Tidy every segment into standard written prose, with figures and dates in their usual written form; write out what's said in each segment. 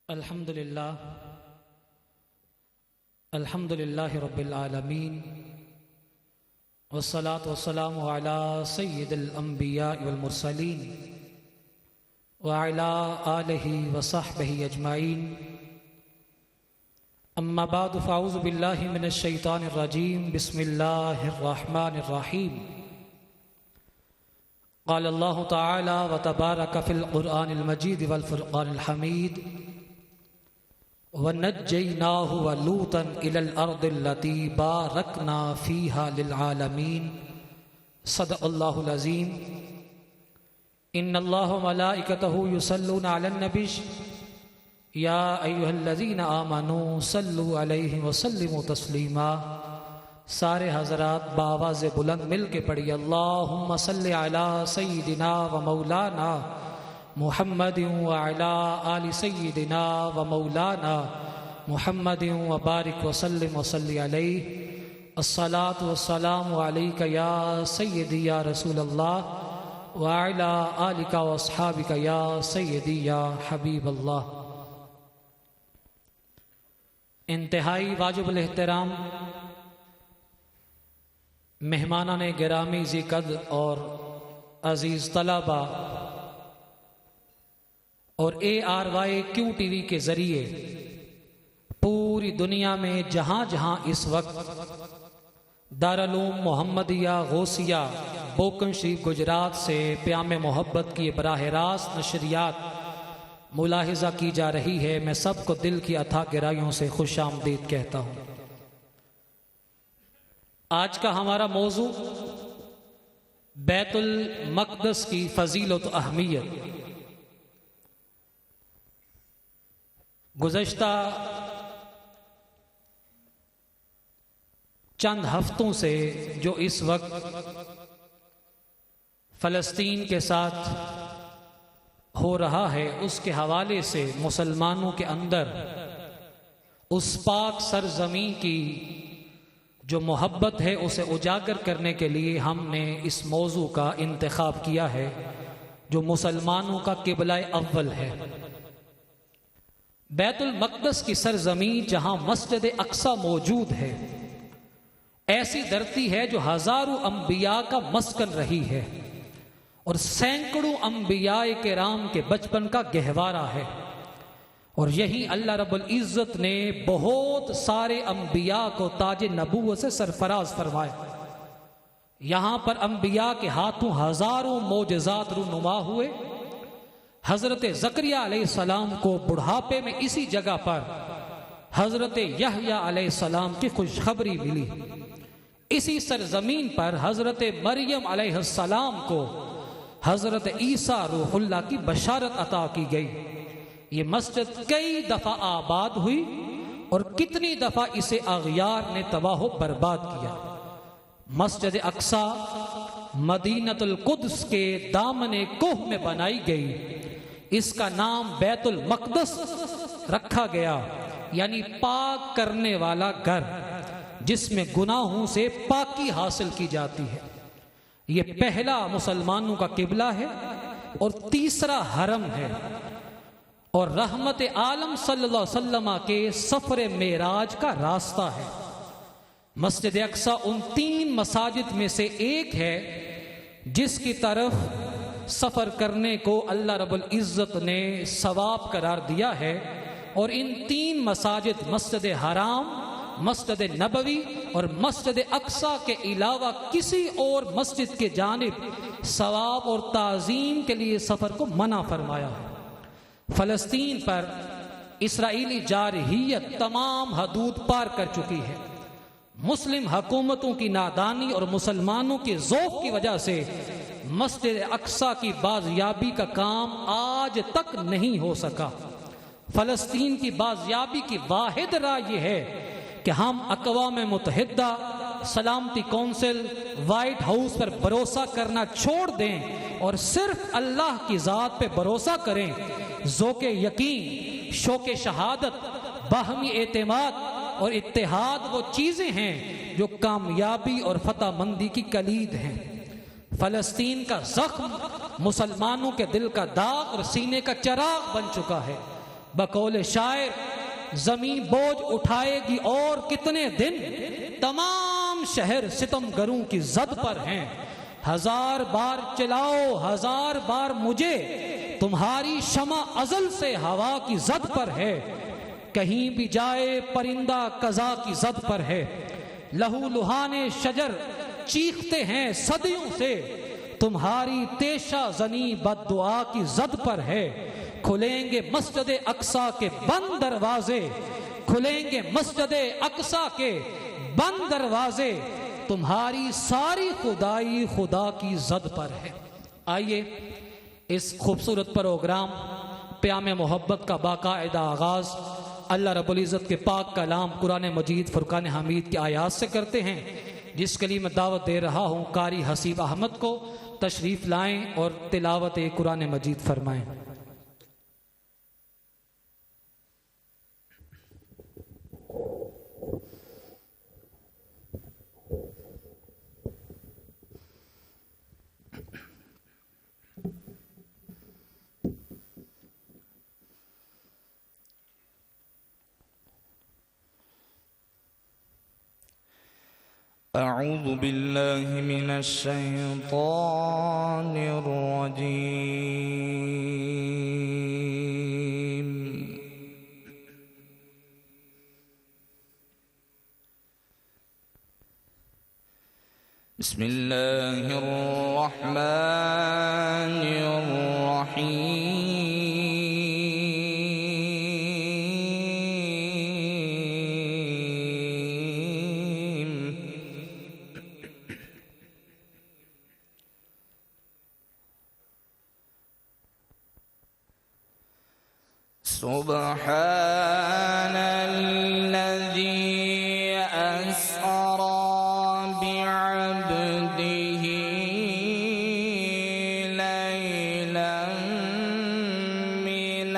الحمد للہ رب العالمین والصلاة والسلام علی سید الانبیاء والمرسلین وعلی آلہ وصحبہ اجمعین اما بعد فاعوذ باللہ من الشیطان الرجیم بسم اللہ الرحمن الرحیم قال اللہ تعالی وتبارک فی القرآن المجید والفرقان الحمید وَنَجَّيْنَاهُ وَلُوطًا إِلَى الْأَرْضِ الَّتِي بَارَكْنَا فِيهَا لِلْعَالَمِينَ صدق اللہ العظیم ان اللہ وملائکتہ یصلون علی النبی یا ایہا الذین آمنوا صلوا علیہ وسلموا تسلیما۔ سارے حضرات بآواز بلند مل کے پڑھی اللہم صلی علی سیدنا و مولانا محمد وعلی آل سیدنا و مولانا محمد وبارک وسلم وصلی علیہ الصلاة والسلام علیک یا سیدی یا رسول اللہ وعلی آلک واصحابک یا سیدی یا حبیب اللہ۔ انتہائی واجب الاحترام مہمانان گرامی ذی قدر اور عزیز طلبہ اور ARYQ ٹی وی کے ذریعے پوری دنیا میں جہاں جہاں اس وقت دارالعلوم محمدیہ غوثیہ بوکن شریف گجرات سے پیام محبت کی براہ راست نشریات ملاحظہ کی جا رہی ہے، میں سب کو دل کی اتھا گہرائیوں سے خوش آمدید کہتا ہوں۔ آج کا ہمارا موضوع بیت المقدس کی فضیلت و اہمیت۔ گزشتہ چند ہفتوں سے جو اس وقت فلسطین کے ساتھ ہو رہا ہے اس کے حوالے سے مسلمانوں کے اندر اس پاک سرزمین کی جو محبت ہے اسے اجاگر کرنے کے لیے ہم نے اس موضوع کا انتخاب کیا ہے جو مسلمانوں کا قبلہ اول ہے۔ بیت المقدس کی سرزمین جہاں مسجد اقصی موجود ہے، ایسی دھرتی ہے جو ہزاروں انبیاء کا مسکن رہی ہے اور سینکڑوں انبیاء کرام کے بچپن کا گہوارہ ہے، اور یہی اللہ رب العزت نے بہت سارے انبیاء کو تاج نبوت سے سرفراز فرمایا۔ یہاں پر انبیاء کے ہاتھوں ہزاروں معجزات رونما ہوئے۔ حضرت زکریا علیہ السلام کو بڑھاپے میں اسی جگہ پر حضرت یحییٰ علیہ السلام کی خوشخبری ملی۔ اسی سرزمین پر حضرت مریم علیہ السلام کو حضرت عیسیٰ روح اللہ کی بشارت عطا کی گئی۔ یہ مسجد کئی دفعہ آباد ہوئی اور کتنی دفعہ اسے اغیار نے تباہ و برباد کیا۔ مسجد اقصی مدینہ القدس کے دامن کوہ میں بنائی گئی، اس کا نام بیت المقدس رکھا گیا، یعنی پاک کرنے والا گھر جس میں گناہوں سے پاکی حاصل کی جاتی ہے۔ یہ پہلا مسلمانوں کا قبلہ ہے اور تیسرا حرم ہے، اور رحمت عالم صلی اللہ علیہ وسلم کے سفر معراج کا راستہ ہے۔ مسجد اقصی ان 3 مساجد میں سے ایک ہے جس کی طرف سفر کرنے کو اللہ رب العزت نے ثواب قرار دیا ہے، اور ان 3 مساجد مسجد حرام، مسجد نبوی اور مسجد اقصی کے علاوہ کسی اور مسجد کے جانب ثواب اور تعظیم کے لیے سفر کو منع فرمایا ہے۔ فلسطین پر اسرائیلی جارحیت تمام حدود پار کر چکی ہے۔ مسلم حکومتوں کی نادانی اور مسلمانوں کے ذوق کی وجہ سے مسجد اقصی کی بازیابی کا کام آج تک نہیں ہو سکا۔ فلسطین کی بازیابی کی واحد راہ یہ ہے کہ ہم اقوام متحدہ، سلامتی کونسل، وائٹ ہاؤس پر بھروسہ کرنا چھوڑ دیں اور صرف اللہ کی ذات پہ بھروسہ کریں۔ ذوق یقین، شوق شہادت، باہمی اعتماد اور اتحاد وہ چیزیں ہیں جو کامیابی اور فتح مندی کی کلید ہیں۔ فلسطین کا زخم مسلمانوں کے دل کا داغ اور سینے کا چراغ بن چکا ہے۔ بقول شاعر زمین بوجھ اٹھائے گی اور کتنے دن، تمام شہر ستم گروں کی زد پر ہیں، ہزار بار چلاؤ ہزار بار مجھے، تمہاری شمع ازل سے ہوا کی زد پر ہے، کہیں بھی جائے پرندہ قضا کی زد پر ہے، لہو لہانے شجر چیختے ہیں صدیوں سے، تمہاری تیشہ زنی بد دعا کی زد پر ہے، کھلیں گے مسجد اقصی کے بند دروازے، کھلیں گے مسجد اقصی کے بند دروازے، تمہاری ساری خدائی خدا کی زد پر ہے۔ آئیے اس خوبصورت پروگرام پیام محبت کا باقاعدہ آغاز اللہ رب العزت کے پاک کلام قرآن مجید فرقان حمید کی آیات سے کرتے ہیں، جس کے لیے میں دعوت دے رہا ہوں قاری حسیب احمد کو، تشریف لائیں اور تلاوت قرآن مجید فرمائیں۔ أعوذ بالله من الشيطان الرجيم بسم الله الرحمن الرحيم سبحان الذي أسرى بعبده ليلا من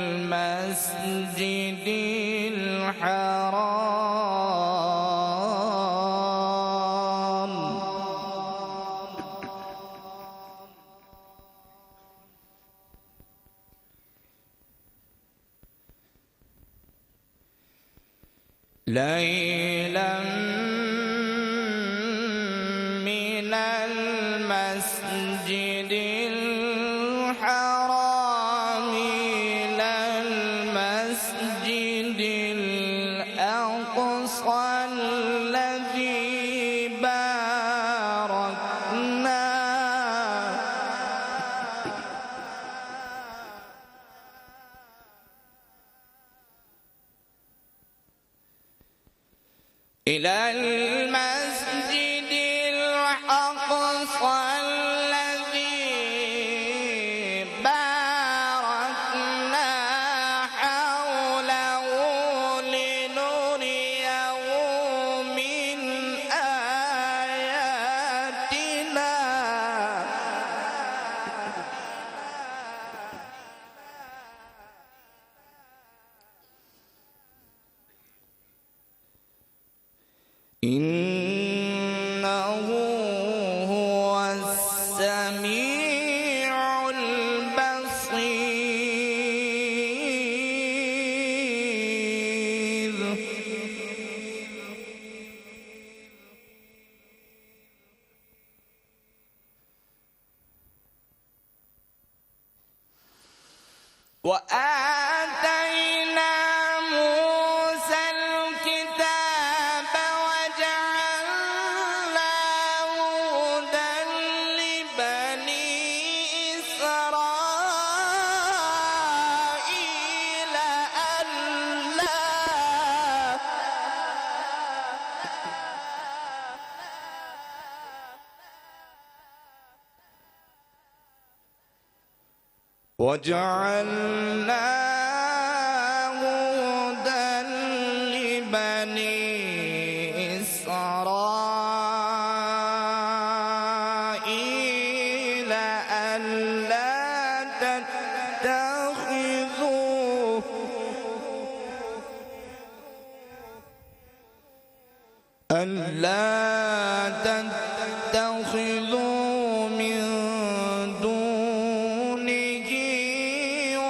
المسجد الحرام ليلا من المسجد الحرام إلى المسجد الأقصى الذي باركنا إلى المسجد الأقصى الذي باركنا حوله لنريه من آياتنا إنه هو السميع البصير وآتينا موسى الكتاب وجعلناه هدى لبني إسرائيل وجعلناه هدى لبني إسرائيل ألا تتخذوا من دونه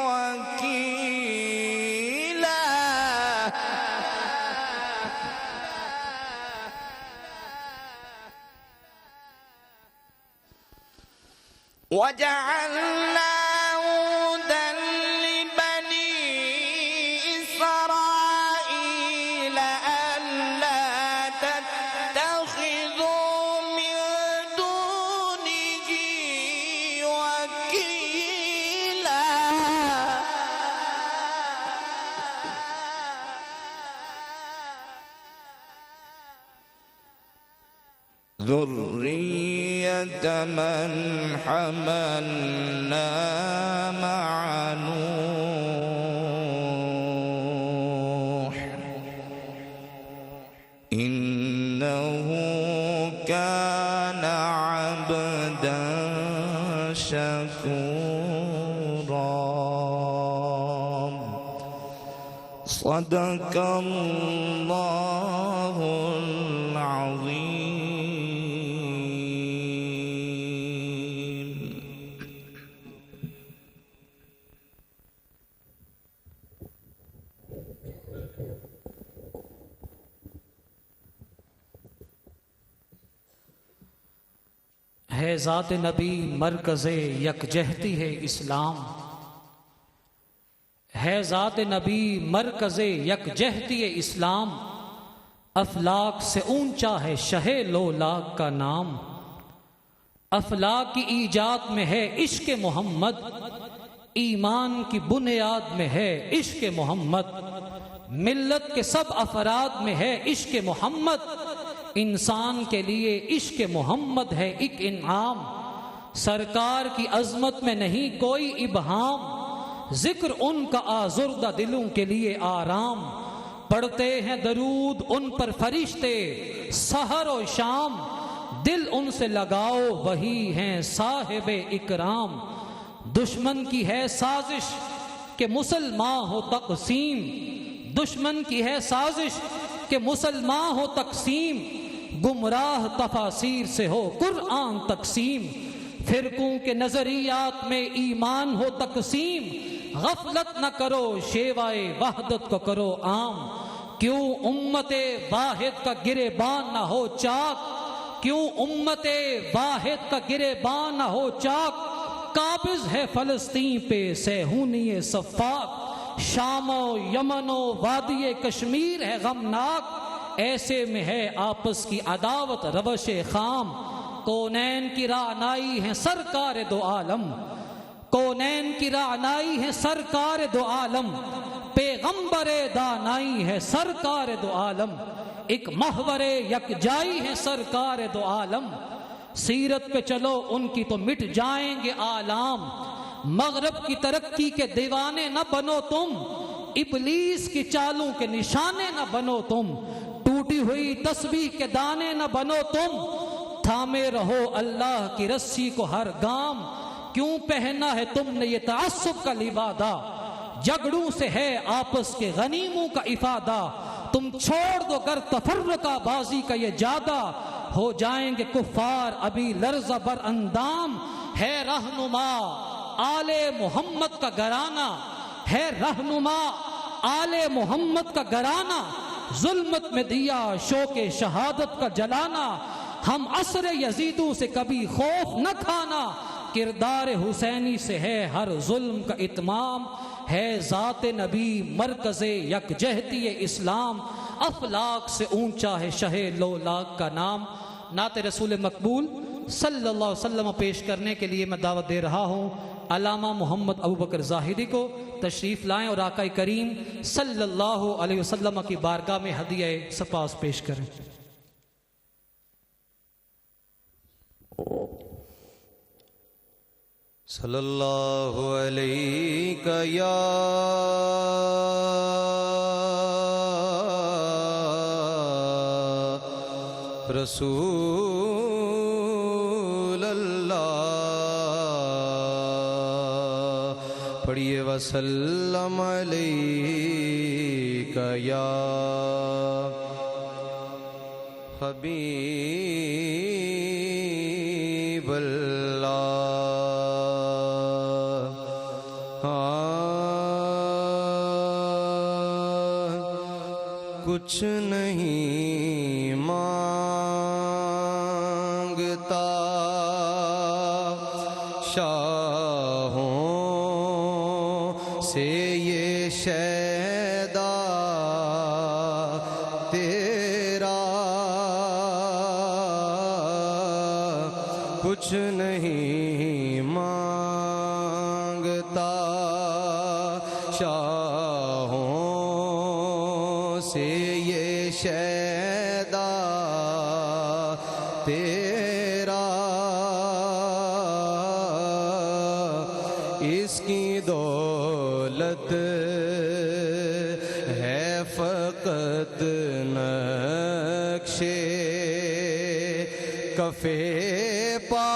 وكيلا وجعلنا هدى لبني إسرائيل ألا تتخذوا من دونه وكيلا ذرية من حملنا مع نوح إنه كان عبدا شكورا صدق الله العظيم. ہے ذات نبی مرکز یکجہتی ہے اسلام، ہے ذات نبی مرکز یکجہتی ہے اسلام، افلاک سے اونچا ہے شہ لولاک کا نام، افلاک کی ایجاد میں ہے عشق محمد، ایمان کی بنیاد میں ہے عشق محمد، ملت کے سب افراد میں ہے عشق محمد، انسان کے لیے عشق محمد ہے ایک انعام، سرکار کی عظمت میں نہیں کوئی ابہام، ذکر ان کا آزردہ دلوں کے لیے آرام، پڑھتے ہیں درود ان پر فرشتے سحر و شام، دل ان سے لگاؤ وہی ہیں صاحب اکرام، دشمن کی ہے سازش کہ مسلمان ہو تقسیم، دشمن کی ہے سازش کہ مسلمان ہو تقسیم، گمراہ تفاسیر سے ہو قرآن تقسیم، فرقوں کے نظریات میں ایمان ہو تقسیم، غفلت نہ کرو شیوائے وحدت کو کرو عام، کیوں امت واحد کا گریبان نہ ہو چاک، کیوں امت واحد کا گریبان نہ ہو چاک، قابض ہے فلسطین پہ صہیونی صفاق، شام و یمن و وادی کشمیر ہے غمناک، ایسے میں ہے آپس کی عداوت روش خام، کونین کی رعنائی ہے سرکار دو عالم، کونین کی رعنائی ہے سرکار دو عالم، پیغمبر دانائی ہے سرکار دو عالم، ایک محور یکجائی ہے سرکار دو عالم، سیرت پہ چلو ان کی تو مٹ جائیں گے آلام، مغرب کی ترقی کے دیوانے نہ بنو تم، ابلیس کی چالوں کے نشانے نہ بنو تم، ٹوٹی ہوئی تسبیح کے دانے نہ بنو تم، تھامے رہو اللہ کی رسی کو ہر گام، کیوں پہنا ہے تم نے یہ تعصب کا لبادہ، جھگڑوں سے ہے آپس کے غنیموں کا افادہ، تم چھوڑ دو گر تفرقہ بازی کا یہ جادہ، ہو جائیں گے کفار ابھی لرزہ بر اندام، ہے رہنما آل محمد کا گھرانہ، ہے رہنما آل محمد کا گھرانہ، ظلمت میں دیا شوق شہادت کا جلانا، ہم عصر یزیدوں سے کبھی خوف نہ کھانا، کردار حسینی سے ہے ہر ظلم کا اتمام، ہے ذات نبی مرکز یکجہتی اسلام، افلاک سے اونچا ہے شہ لولاک کا نام۔ نعت رسول مقبول صلی اللہ علیہ وسلم پیش کرنے کے لیے میں دعوت دے رہا ہوں علامہ محمد ابوبکر زاہدی کو، تشریف لائیں اور آقا کریم صلی اللہ علیہ وسلم کی بارگاہ میں ہدیہ سپاس پیش کریں۔ صلی اللہ علیہ یا رسول اللہ، پڑھیے وسلم علیہ یا حبیب اللہ۔ کچھ نہیں مانگتا شاہوں سے یہ شیدا تیرا کچھ نہیں مانگتا، شاہوں سے یہ شیدا تیرا، اس کی دولت ہے فقط نقشے کفے پا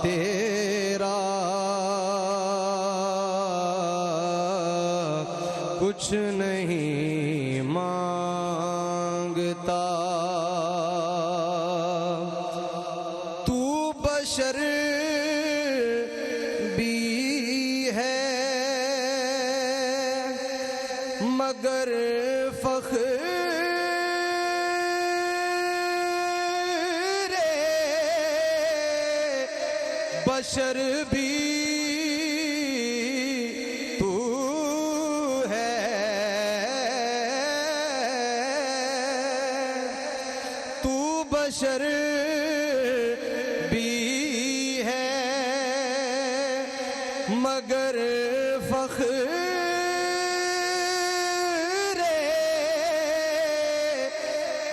تیرا، کچھ نہیں مانگتا، تو بشر بھی ہے مگر فخر بشر بھی تو ہے، تو بشر بھی ہے مگر فخر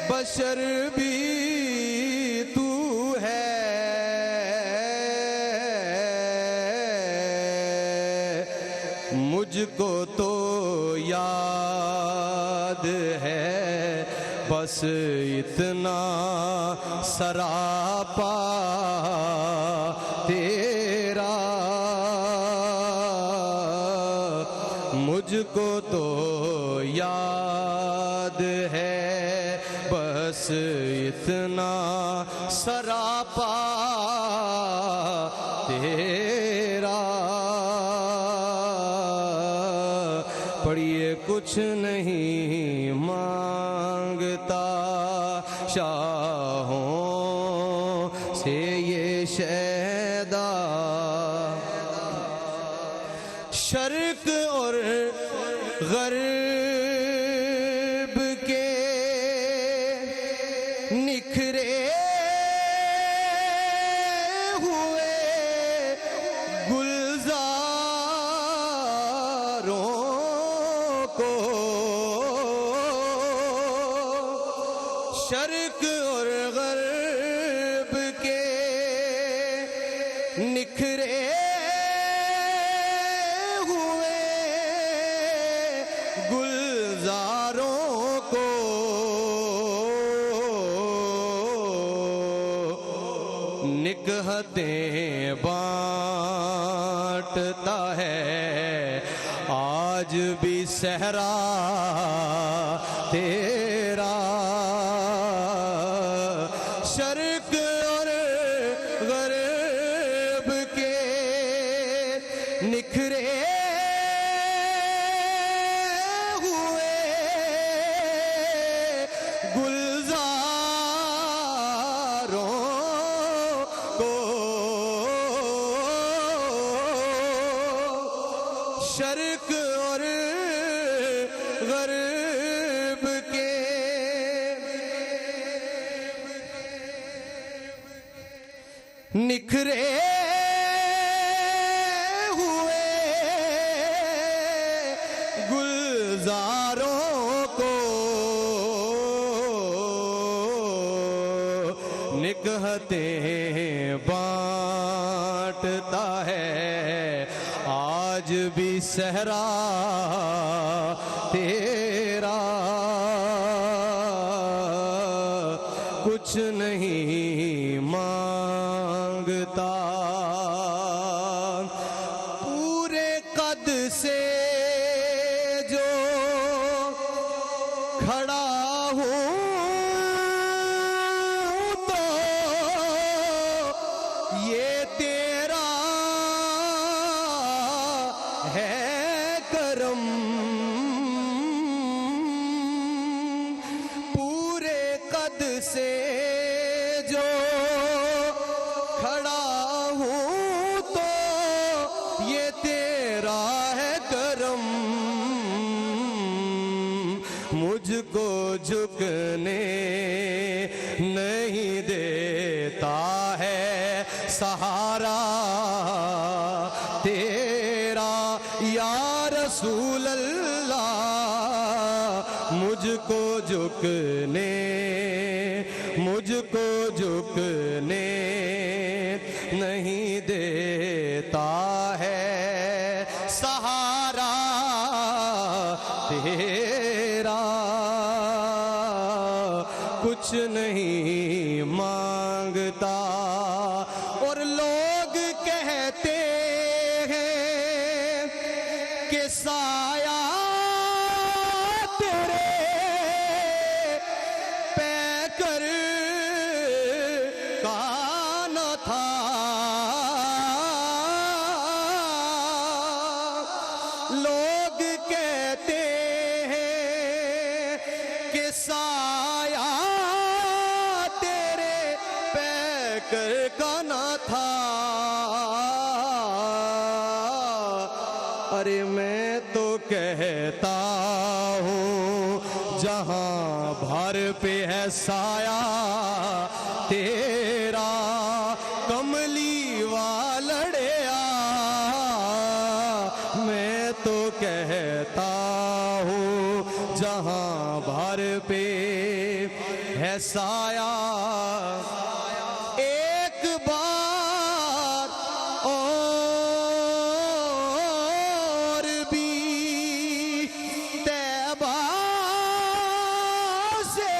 بشر بھی تو ہے، مجھ کو تو یاد ہے بس اتنا سراپا تیرا، مجھ کو تو یاد ہے بس اتنا سراپا تیرا، پڑھیے کچھ نہیں مانگتا، شاہوں سے یہ شیدا، شرق اور غرب کے نکھرے ہوئے گلزاروں کو، شرق اور غرب کے نکھرے ہوئے گلزاروں کو، نکہتیں بانٹتا ہے آج بھی صحرا تیرا، شرق اور غرب کے نکھرے ہوئے گلزاروں کو، شرق اور غرب کے نکھرے ہوئے گلزاروں کو، نکہتیں بانٹتا ہے آج بھی صحرا تیرا، کچھ نہیں مانگتا، پورے قد سے جو کھڑا ہوں تو یہ تیرا ہے کرم، پورے قد سے جو مجھ کو جھکنے نہیں دیتا ہے سہارا تیرا یا رسول اللہ، مجھ کو جھکنے نہیں دیتا ہے سہارا تیرا، کچھ نہیں مانگتا اور لوگ کہتے ہیں کہ سایہ تیرے پیکر کا نہ تھا، لوگ کہتے ہیں کہ سایہ تیرے پیکر کا نہ تھا، ارے میں تو کہتا ہوں جہاں بھر پہ ہے سایہ تیرا، کملی والڑیا، میں تو کہتا ہوں جہاں بھر پہ ہے سایہ، ایک بار اور بھی طیبہ سے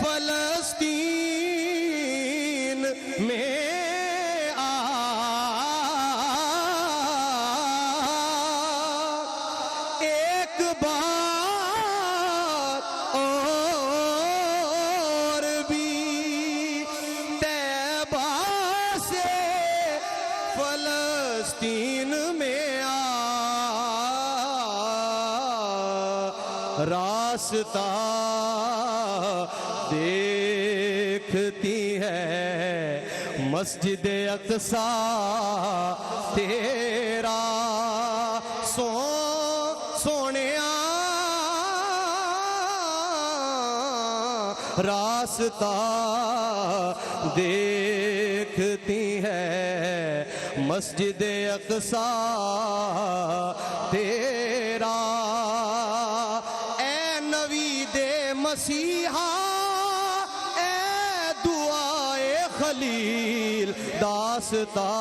فلسطین میں ایک بار اور بھی طیبہ سے فلسطین میں راستہ دیکھتی ہے مسجد اقصی تیرا، سونیا راستہ دیکھتی ہے مسجد اقصی تیرا، اے نوید مسیحا اے دعائے خلیل، داستہ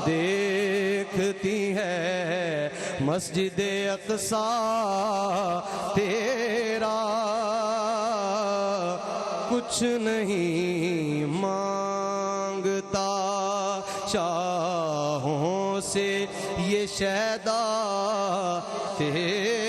دیکھتی ہے مسجد اقصی تیرا، کچھ نہیں مانگتا شاہوں سے یہ شیدا تیرا،